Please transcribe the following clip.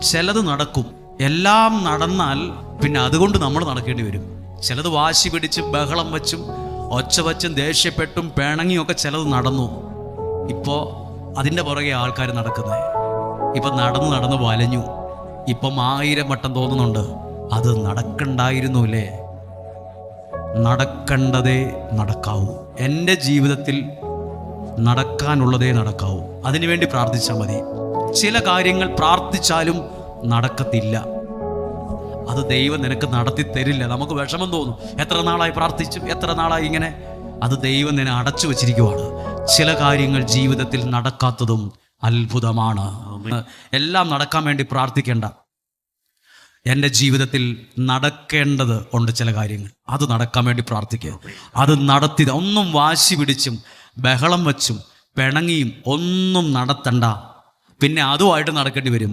ചിലത് നടക്കും. എല്ലാം നടന്നാൽ പിന്നെ അതുകൊണ്ട് നമ്മൾ നടക്കേണ്ടി വരും. ചിലത് വാശി പിടിച്ചും ബഹളം വച്ചും ഒച്ച വച്ചും ദേഷ്യപ്പെട്ടും പിണങ്ങിയൊക്കെ ചിലത് നടന്നു. ഇപ്പോൾ അതിൻ്റെ പുറകെ ആൾക്കാർ നടക്കുന്നത്. ഇപ്പം നടന്ന് വലഞ്ഞു. ഇപ്പം 1000 വട്ടം തോന്നുന്നുണ്ട് അത് നടക്കണ്ടായിരുന്നു അല്ലേ. നടക്കേണ്ടതേ നടക്കാവൂ. എൻ്റെ ജീവിതത്തിൽ നടക്കാനുള്ളതേ നടക്കാവൂ. അതിനുവേണ്ടി പ്രാർത്ഥിച്ചാൽ മതി. ചില കാര്യങ്ങൾ പ്രാർത്ഥിച്ചാലും നടക്കത്തില്ല. അത് ദൈവം നിനക്ക് നടത്തി തരില്ല. നമുക്ക് വിഷമം തോന്നും, എത്ര നാളായി പ്രാർത്ഥിച്ചു, എത്ര നാളായി ഇങ്ങനെ. അത് ദൈവം നിന്നെ അടച്ചു വച്ചിരിക്കുവാണ്. ചില കാര്യങ്ങൾ ജീവിതത്തിൽ നടക്കാത്തതും അത്ഭുതമാണ്. എല്ലാം നടക്കാൻ വേണ്ടി പ്രാർത്ഥിക്കേണ്ട. എൻ്റെ ജീവിതത്തിൽ നടക്കേണ്ടത് ഉണ്ട് ചില കാര്യങ്ങൾ, അത് നടക്കാൻ വേണ്ടി പ്രാർത്ഥിക്കുക. അത് നടത്തി. ഒന്നും വാശി പിടിച്ചും ബഹളം വച്ചും പിണങ്ങിയും ഒന്നും നടത്തണ്ട. പിന്നെ അതുമായിട്ട് നടക്കേണ്ടി വരും.